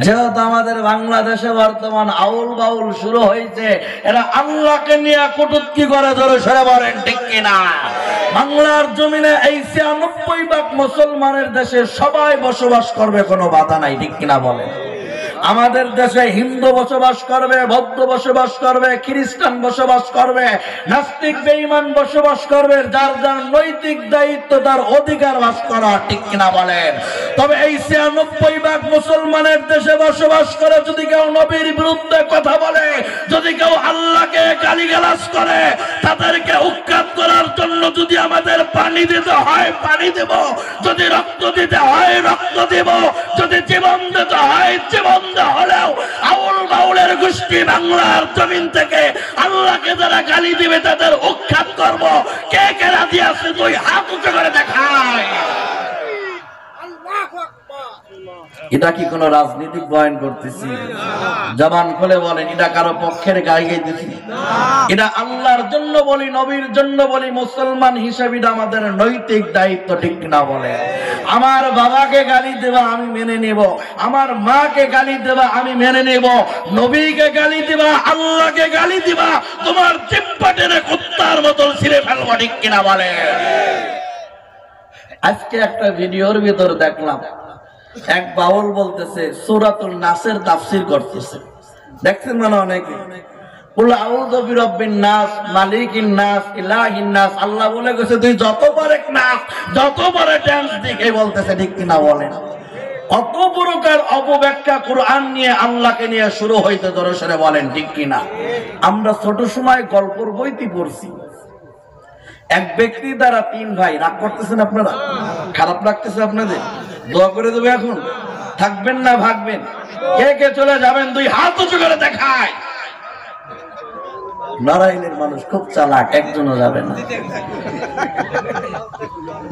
যেহেতু আমাদের বাংলাদেশে বর্তমান আউল বাউল শুরু হয়েছে, এরা আল্লাহকে নিয়ে কটূক্তি করে, ধরে সরে বলেন ঠিক কিনা? বাংলার জমিনে এই ৯৬% মুসলমানের দেশে সবাই বসবাস করবে, কোনো বাধা নাই, ঠিক কিনা বলেন? আমাদের দেশে হিন্দু বসবাস করবে, বৌদ্ধ বসবাস করবে, খ্রিস্টান বসবাস করবে, নাস্তিক বেঈমান বসবাস করবে, যার যার নৈতিক দায়িত্ব, তার অধিকার বাস করা, ঠিক কিনা বলেন? তবে এই ৯৬% মুসলমানের দেশে বসবাস করে যদি কেউ নবীর বিরুদ্ধে কথা বলে, যদি কেউ আল্লাহকে গালিগালাজ করে, তাদেরকে উৎখাত করার জন্য যদি আমাদের পানি দিতে হয় পানি দেব, যদি রক্ত দিতে হয় রক্ত দেব, যদি জীবন দিতে হয় জীবন হলেও আউল বাউলের গোষ্ঠী বাংলার জমিন থেকে আল্লাহকে যারা গালি দিবে তাদের উৎখাত করব। কে কে রাজি আছে? তুই হাত উঁচু করে দেখায়। এটা কি কোন রাজনৈতিক বয়ান করতেছি? জবান খুলে বলেন, এটা কারো পক্ষের গায়ে গাইতেছি? এটা আল্লাহর জন্য বলি, নবীর জন্য বলি, মুসলমান হিসেবে আমাদের নৈতিক দায়িত্ব, ঠিক না বলে? আমার বাবাকে গালি দেবা আমি মেনে নেব, আমার মাকে গালি দেবা আমি মেনে নেব, নবীকে গালি দিবা, আল্লাহকে গালি দিবা, তোমার জিহ্বা টেনে কুত্তার মতো ছিঁড়ে ফেলবো, ঠিক কিনা বলে? আজকে একটা ভিডিওর ভিতর দেখলাম, এক বাউল বলতেছে সূরাতুল নাসের তাফসীর করতেছে, দেখছেন মানে অনেকে? কুল আউযু বিরাব্বিন নাস, মালিকিন নাস, ইলাহিন নাস, আল্লাহ বলে গেছে তুই যত পারে নাচ, যত পারে ডান্স দিকে বলতেছে, ঠিক কিনা বলেন? কত প্রকার অপব্যাখ্যা কোরআন নিয়ে, আল্লাহকে নিয়ে শুরু হইতে ধরে সরে বলেন, ঠিক কিনা? আমরা ছোট সময় গল্পের বইতে পড়ছি, এক ব্যক্তি দ্বারা ৩ ভাই, রাগ করতেছেন আপনারা? খারাপ লাগতেছে আপনাদের? দোয়া করে দেবে, এখন থাকবেন না ভাগবেন? কে কে চলে যাবেন? দুই হাত উঁচু করে দেখায়। নারায়ণের মানুষ খুব চালাক, একজনও যাবে না।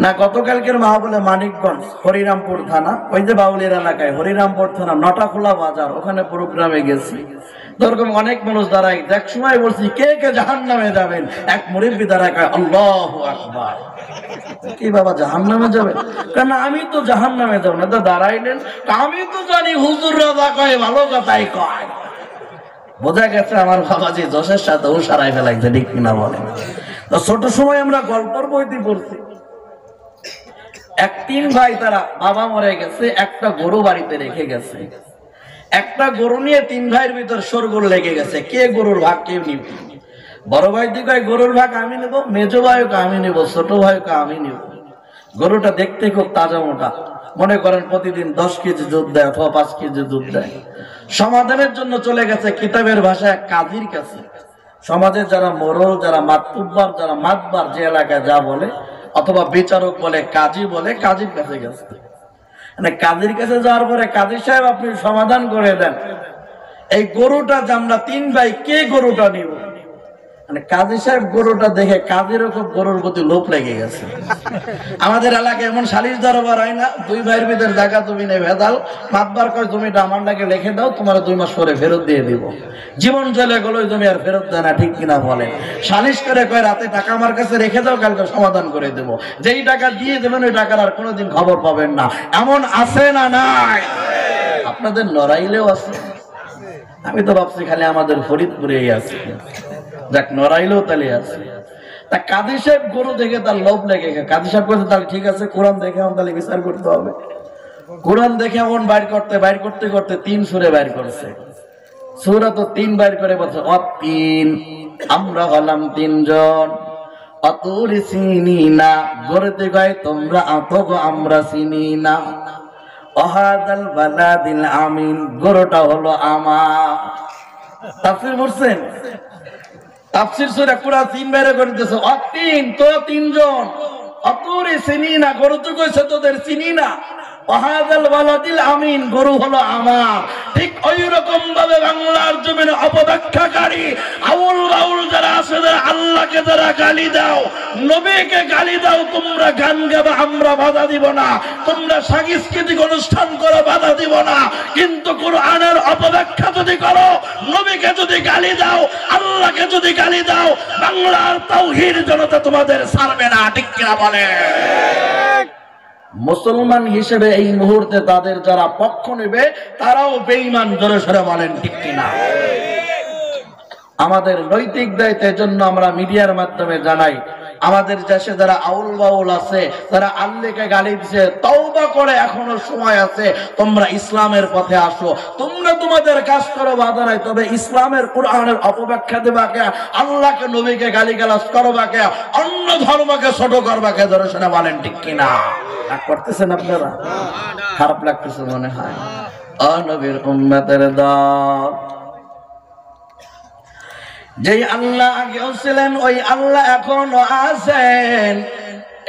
না, গতকালকের মাহফিলে মানিকগঞ্জ হরিরামপুর থানা, ওই যে বাউলের এলাকায় হরিরামপুর থানা নটাখোলা বাজার, ওখানে প্রোগ্রামে গেছি। এরকম অনেক মানুষ দাঁড়ায়, এক সময় বলছি কে কে জাহান্নামে যাবেন, এক মুরিব্বি দাঁড়ায় কয় আল্লাহু আকবার। কি বাবা জাহান্নামে যাবে? কারণ আমি তো জাহান্নামে যাব না। দাঁড়াইলেন, আমি তো জানি হুজুর রাজা কয় ভালো কথাই কয়। বোঝা গেছে আমার বাবাজি জোশের সাথে ও সারাই ফেলাইছে, ঠিক কিনা বলেন? তো ছোট সময় আমরা গল্পের বইতে পড়ছি, এক ৩ ভাই, তারা বাবা মরে গেছে, একটা গরু বাড়িতে রেখে গেছে। একটা গরু নিয়ে ৩ ভাইয়ের ভিতর শোরগোল লেগে গেছে, কে গরুর ভাগ কে নিবে। বড় ভাই দিকে গরুর ভাগ আমি নেব, মেজো ভাইকে আমি নেব, ছোট ভাইকে আমি নেব। গরুটা দেখতে খুব তাজা মোটা, মনে করেন প্রতিদিন ১০ কেজি দুধ দেয় অথবা ৫ কেজি দুধ দেয়। সমাধানের জন্য চলে গেছে কিতাবের ভাষায় কাজীর কাছে। সমাজের যারা মোড়ল, যারা মাতব্বর, যারা মাতবার, যে এলাকায় যা বলে, অথবা বিচারক বলে, কাজী বলে, কাজীর কাছে গেছে। কাজীর কাছে যাওয়ার পরে কাজী সাহেব আপনি সমাধান করে দেন, এই গরুটা যে আমরা ৩ ভাই কে গরুটা নিব। কাজী সাহেব গরুটা দেখে কাজীরও খুব গরুর প্রতি লোভ লেগে গেছে। আমাদের এলাকায় এমন সালিশ দরবার হয় না, 2 ভাইয়ের ভিতর জায়গা তুমি নেই ভেদাল, মাতবার কয় জমিটা আমার নাকি লিখে দাও, তোমার 2 মাস পরে ফেরত দিয়ে দিব। জীবন চলে গেল, ওই জমি আর ফেরত দেয় না, ঠিক কিনা বলে? সালিশ করে কয় রাতে টাকা আমার কাছে রেখে দাও, কালকে সমাধান করে দেব। যেই টাকা দিয়ে দেবেন ওই টাকার আর কোনোদিন খবর পাবেন না। এমন আছে না নাই? আপনাদের নড়াইলেও আছে। আমি তো ভাবছি খালি আমাদের ফরিদপুরেই আছে, যাক নড়াইলেও তাহলে আছে। তা কাজী সাহেব গরু দেখে তার লোভ লেগে গেছে। কাজী সাহেব বলছে তাহলে ঠিক আছে, কোরআন দেখে এমন তাহলে বিচার করতে হবে। কোরআন দেখে এমন বাইর করতে করতে ৩ সুরে বাইর করছে। সূরা তো ৩ বাইর করে বলছে অ৩, আমরা হলাম ৩ জন, অতুরি চিনি না, গড়তে গায় তোমরা আতগ আমরা চিনি না, অহাদাল বালাদিল আমিন, গরুটা হলো আমার। তাফসীর পড়ছেন? তাফসীর সূরা কুরআন ৩ বাইরে করে দিয়েছে, অ৩ তো ৩ জন, অতুরি চিনি না, গরু তো কইছে তোদের চিনি না, ওয়াহাদাল ওয়ালাদিল আমিন, গরু হলো আমার। ঠিক ওই রকম ভাবে বাংলার জমিনে অপব্যাখ্যাকারী আউল বাউল যারা আছে, যারা আল্লাহকে যারা গালি দাও, নবীকে গালি দাও, তোমরা গান গাবে আমরা বাধা দিব না, তোমরা সাংস্কৃতিক অনুষ্ঠান করো বাধা দিব না, কিন্তু কোরআনের অপব্যাখ্যা যদি করো, নবীকে যদি গালি দাও, আল্লাহকে যদি গালি দাও, বাংলার তাওহীদ জনতা তোমাদের ছাড়বে না, ঠিক কিনা বলে? মুসলমান হিসেবে এই মুহূর্তে তাদের যারা পক্ষ নেবে তারাও বেঈমান, জোরে সোরে বলেন ঠিক কিনা? আমাদের নৈতিক দায়িত্বের জন্য আমরা মিডিয়ার মাধ্যমে জানাই, আমাদের দেশে যারা আউল বাউল আছে, যারা আল্লাহকে গালি দিচ্ছে, তওবা করে এখনো সময় আছে, তোমরা ইসলামের পথে আসো। তোমরা তোমাদের কাজ করো বাধা নাই, তবে ইসলামের কোরআনের অপব্যাখ্যা দেবাকে, আল্লাহকে নবীকে গালিগালাজ করবাকে, অন্য ধর্মকে ছোট করবাকে, ধরে শুনে বলেন ঠিক কিনা? রাগ করতেছেন আপনারা? খারাপ লাগতেছে মনে হয়? নবীর উম্মতের দল, যেই আল্লাহ আগেও ছিলেন ওই আল্লাহ এখনো আছেন।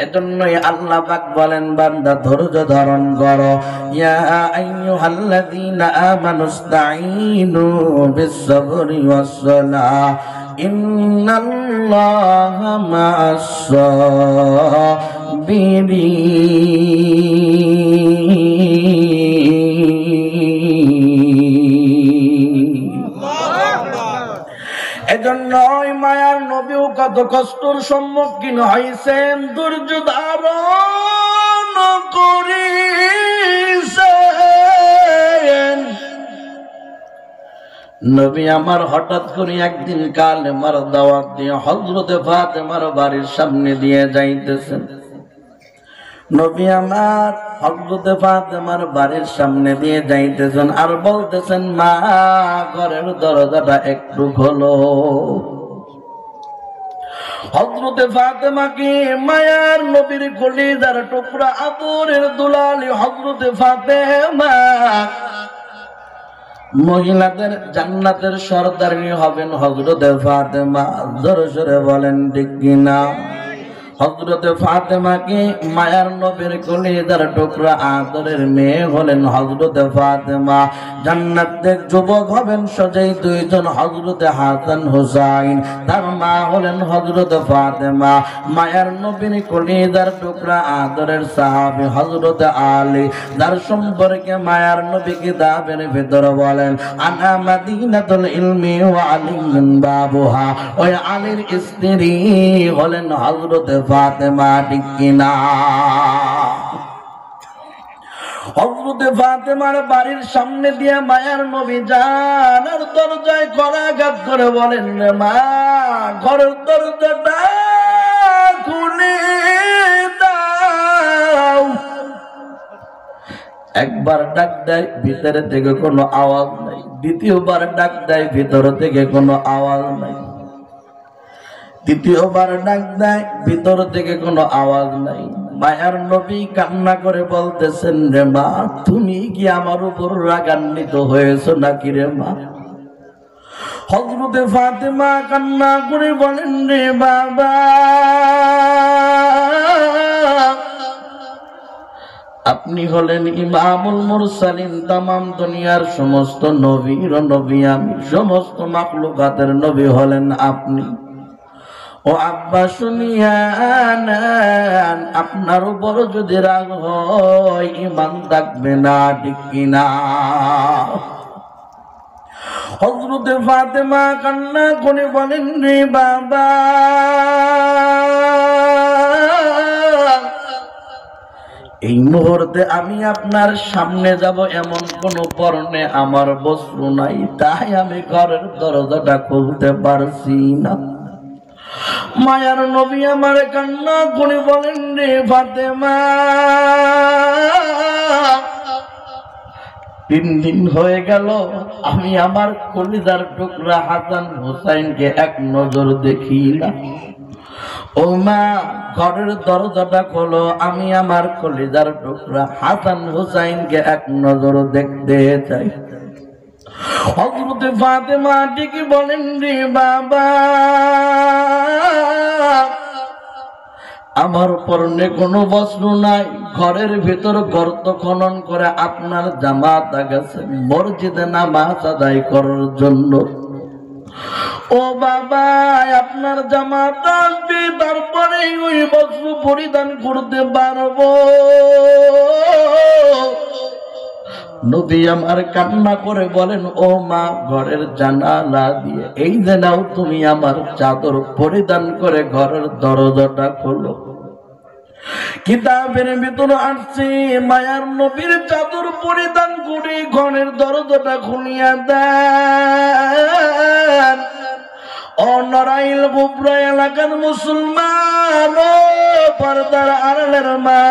এজন্যই আল্লাহ পাক বলেন, বান্দা ধৈর্য ধারণ করো। ইয়া আইয়ুহাল্লাযীনা আমানুস্তাঈনু বিস-সাবরি ওয়াস-সালাহ ইন্নাল্লাহা মা'আস-সাবিরিন। এজন্য ওই মায়ার নবীও কত কষ্টর সম্মুখীন হয়েছেন, ধৈর্য ধারণ করেছেন। নবী আমার হঠাৎ করে একদিন কালেমার দাওয়াত দিয়ে হযরতে ফাতেমার বাড়ির সামনে দিয়ে যাইতেছেন। নবী আমার হযরতে ফাতেমার বাড়ির সামনে দিয়ে যাইতেছেন আর বলতেছেন, মা ঘরের দরজাটা একটু খোলো। হযরতে ফাতেমাকে মায়ার নবীর কলিজার টুকরা আদরের দুলালি হযরতে ফাতেমা মহিলাদের জান্নাতের সরদারনি হবেন হযরতে ফাতেমা, জোরে জোরে বলেন ঠিক কিনা? হযরতে ফাতেমাকে মায়ার নবীর কলিজার টুকরা আদরের মেয়ে হলেন হযরতে ফাতেমা। জান্নাতের যুবক হবেন সজাই দুইজন, হযরতে হাসান হুসাইন, তার মা হলেন হযরতে ফাতেমা। মায়ার নবীর কলিজার টুকরা আদরের সাহাবী হযরতে আলী, যার সম্পর্কে মায়ার নবী কিতাবের ভিতর বলেন, আনা মাদিনাতুল ইলমি ওয়া আলিয়ুন বাবুহা। ওই আলীর স্ত্রী হলেন হযরতে ফাতেমা, ঠিক কিনা? হযরতে ফাতেমার বাড়ির সামনে দিয়ে মায়ার নবী যান আর দরজায় করাঘাত করে বলেন, রে মা ঘরের দরজাটা খুলে দাও। একবার ডাক দেয়, ভিতরে থেকে কোনো আওয়াজ নাই। দ্বিতীয়বার ডাক দেয়, ভিতর থেকে কোনো আওয়াজ নাই। তৃতীয়বার ডাক দেয়, ভিতর থেকে কোনো আওয়াজ নাই। মায়ার নবী কান্না করে বলতেছেন, রে মা তুমি কি আমার উপর রাগান্বিত হয়েছো নাকি রে মা? হযরতে ফাতেমা কান্না করে বলেন, রে বাবা আপনি হলেন ইমামুল মুরসালিন, তামাম দুনিয়ার সমস্ত নবীর নবী আমি, সমস্ত মাখলুকাতের নবী হলেন আপনি। ও আব্বা শুনিয়া নেন, আপনার উপর যদি রাগ হয় ঈমান থাকবে না, ঠিক কিনা? হযরতে ফাতেমা কান্না করে বলেন, রে বাবা এই মুহূর্তে আমি আপনার সামনে যাব এমন কোন পরনে আমার বস্ত্র নাই, তাই আমি ঘরের দরজাটা খুলতে পারছি না। মায়ার নবী আমার কান্না করে বলেন, রে ফাতেমা 3 দিন হয়ে গেল আমি আমার কলিজার টুকরা হাসান হুসাইনকে এক নজর দেখি না। ও মা ঘরের দরজাটা খোলো, আমি আমার কলিজার টুকরা হাসান হুসাইনকে এক নজর দেখতে চাই। হযরতে ফাতেমা ঠিক বলেন, রে বাবা আমার পরনে কোনো বস্ত্র নাই, ঘরের ভিতর গর্ত খনন করে আপনার জামাতা গেছে মসজিদে নামাজ আদায় করার জন্য। ও বাবা আপনার জামাত আসবে, তারপরে ওই বস্ত্র পরিধান করতে পারবো। নবী আমার কান্না করে বলেন, ও মা ঘরের জানালা দিয়ে এই যে নাও তুমি আমার চাদর পরিধান করে ঘরের দরজাটা খোলো। কিতাবের ভিতরে আসছে মায়ার নবীর চাদর পরিধান করে ঘরের দরজাটা খুলিয়া দেন। ও নড়াইল গোবরা এলাকার মুসলমান, ও পর্দার আড়ালের মা,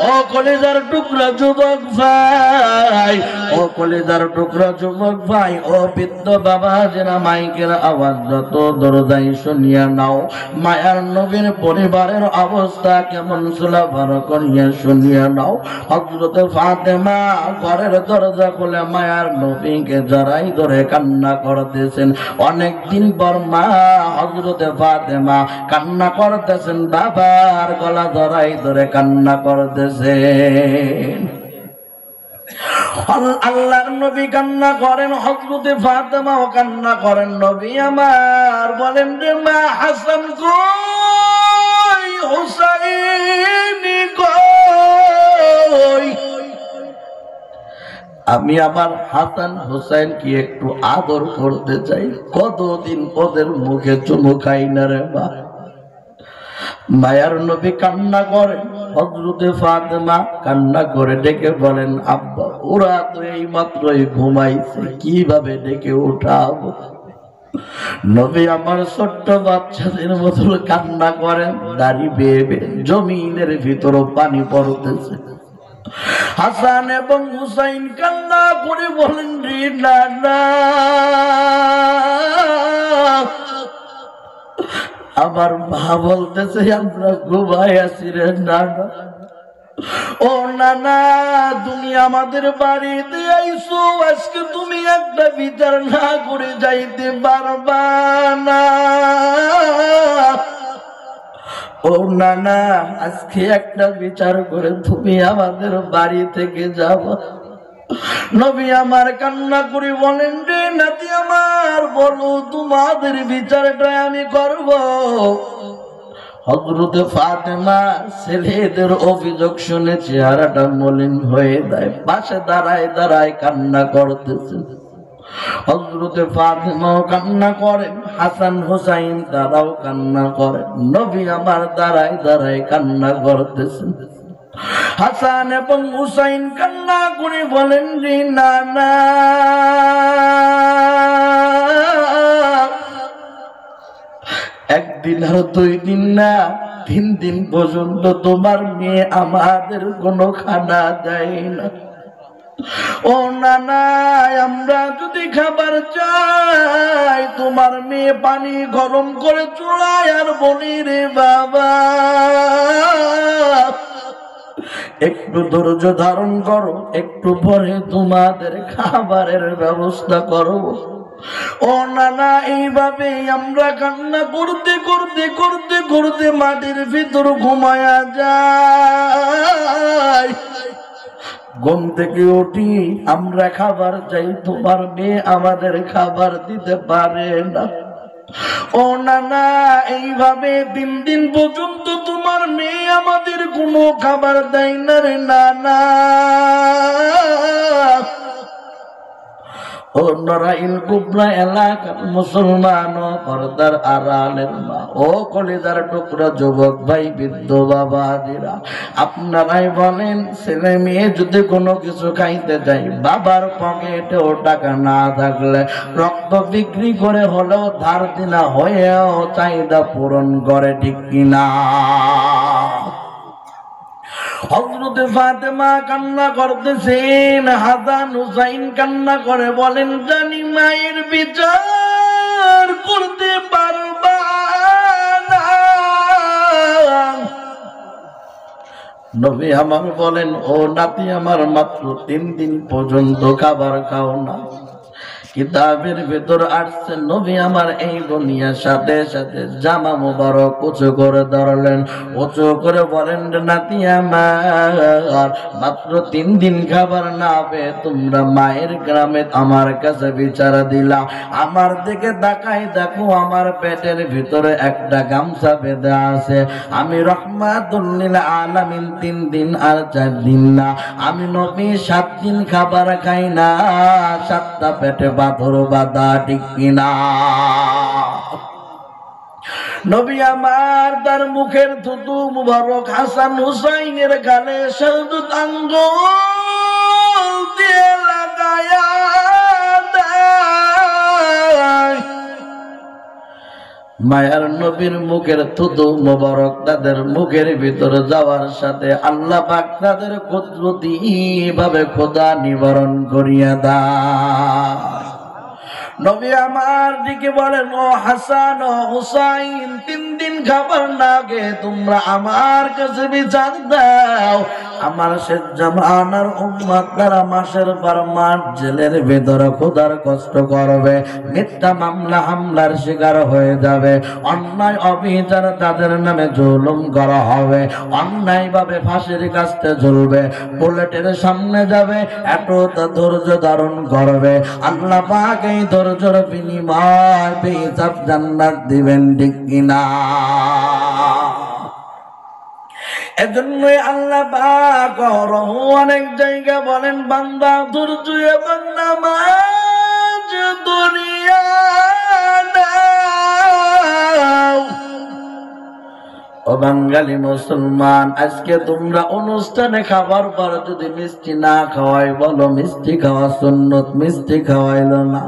ও কলেজার টুকরা যুবক ভাই, ও কলেজার টুকরা যুবক ভাই, ও বৃদ্ধ বাবা যারা মাইকের আওয়াজ যত দরজায় শুনিয়া নাও, মায়ার নবীর পরিবারের অবস্থা কেমন ছিল ভালো করিয়া শুনিয়া নাও। হযরত ফাতেমা ঘরের দরজা খুলে মায়ার নবীকে জড়াই ধরে কান্না করতেছেন। অনেকদিন পর মা হযরত ফাতেমা কান্না করতেছেন, বাবার গলা জড়াই ধরে কান্না করতেছেন। আল্লাহর নবী কান্না করেন, হযরত ফাতেমাও কান্না করেন। নবী আমার বলেন রে মা, হাসান কই, হুসাইন কই? আমি আমার হাসান হুসাইন কি একটু আদর করতে চাই, কতদিন ওদের মুখে চুমু খাই না রে মা। মায়ার নবী কান্না করেন, হযরত ফাতেমা কান্না করে ডেকে বলেন, আব্বা ওরা তো এই মাত্রই ঘুমাইছে, কিভাবে ডেকে উঠাবো? নবী আমার ছোট্ট বাচ্চাদের মতো কান্না করেন, দাড়ি বেয়ে বেয়ে জমিনের ভিতর পানি পড়তেছে। হাসান এবং হুসাইন কান্না করে বলেন, রে নানা, আমার মা বলতেছে আমরা ঘুমাই আছি রে নানা। ও নানা, তুমি আমাদের বাড়িতে আইছো, আজকে তুমি একটা বিচার না করে যাইতে পারবা না। ও নানা, আজকে একটা বিচার করে তুমি আমাদের বাড়ি থেকে যাবা। নবী আমার কান্না করে বলেন, রে নাতি আমার, বলো তোমাদের বিচারটা আমি করব। হযরত ফাতেমা ছেলেদের অভিযোগ শুনে চেহারাটা মলিন হয়ে যায়, পাশে দাঁড়ায় দাঁড়ায় কান্না করতেছে। হযরত ফাতেমাও কান্না করেন, হাসান হুসাইন তারাও কান্না করেন। নবী আমার দাঁড়ায় দাঁড়ায় কান্না করতেছেন। হাসান এবং হুসাইন কান্না করে বলেন, রে নানা, একদিন আর 2 দিন না, 3 দিন পর্যন্ত তোমার মেয়ে আমাদের কোনো খানা দেয় না। ও নানা, আমরা যদি খাবার চাই, তোমার মেয়ে পানি গরম করে চুলায় আর বলি, রে বাবা একটু ধৈর্য ধারণ করো, একটু পরে তোমাদের খাবারের ব্যবস্থা করব। ও নানা, এইভাবে আমরা কান্না করতে করতে করতে করতে মাটির ভিতর ঘুমায়া যায়। ঘুম থেকে উঠি, আমরা খাবার চাই, তোমার মেয়ে আমাদের খাবার দিতে পারে না। ও নানা, এইভাবে 3 দিন পর্যন্ত তোমার মেয়ে আমাদের কোনো খাবার দেয় না রে নানা। ও নড়াইল গোবরা এলাকার মুসলমান, ও পর্দার আড়ালের মা, ও কলেজার টুকরা যুবক ভাই, বৃদ্ধ বাবাজিরা, আপনারাই বলেন, ছেলে মেয়ে যদি কোনো কিছু খাইতে যায়, বাবার পকেটেও টাকা না থাকলে রক্ত বিক্রি করে হলেও ধার দিনা হয়েও চাহিদা পূরণ করে, ঠিক কিনা? হযরত ফাতেমা কান্না করতেছেন, হাসান হুসাইন কান্না করে বলেন, জানি মায়ের বিচার করতে পারবা না। নবী আমার বলেন, ও নাতি আমার, মাত্র 3 দিন পর্যন্ত খাবার খাও না। কিতাবের ভেতর আসছে, নবী আমার এই বলিয়া সাথে সাথে জামা মুবারক উঁচু করে ধরলেন, উঁচু করে বলেন, নাতি আমার, মাত্র 3 দিন খাবার না পেয়ে তোমরা মায়ের গ্রামে আমার কাছে বিচার দিলা। আমার দিকে তাকাই দেখো, আমার পেটের ভিতরে একটা গামছা বেঁধে আছে। আমি রহমাতুল লিল আলামিন 3 দিন আর 4 দিন না, আমি নবী 7 দিন খাবার খাই না, 7টা পেটে পাথর বাঁধা, ঠিক কিনা? নবী আমার তার মুখের থুতু মুবারক হাসান হুসাইনের গালে শাহাদাত আঙ্গুল দিয়ে লাগায়া দেয়। মায়ার নবীর মুখের থুতু মুবারক তাদের মুখের ভিতরে যাওয়ার সাথে আল্লাহ পাক তাদের কুদরতি ভাবে খোদা নিবারণ করিয়া দেয়। নবী আমার দিকে বলেন, ও হাসান ও হুসাইন, 3 দিন খাবার না খেয়ে তোমরা আমার কাছে বিচার দাও। আমার শেষ জামানার উম্মত তারা মাসের পর মাস জেলের ভেতরে খোদার কষ্ট করবে, মিথ্যা মামলা হামলার শিকার হয়ে যাবে, অন্যায় অবিচার তাদের নামে জুলুম করা হবে, অন্যায় ভাবে ফাঁসির কাস্তে ঝুলবে, বুলেটের সামনে যাবে, এতটা ধৈর্য ধারণ করবে। আল্লাহ পাক এই ধৈর্যের বিনিময় বেহিসাব জান্নাত দিবেন, ঠিক কিনা? এজন্যই আল্লাহ পাক অনেক জায়গা বলেন, বান্দা ধৈর্য এবং নামাজ দুনিয়া দাও। ও বাঙালি মুসলমান, আজকে তোমরা অনুষ্ঠানে খাবার পর যদি মিষ্টি না খাওয়াই, বলো মিষ্টি খাওয়া সুন্নত, মিষ্টি খাওয়াইলো না।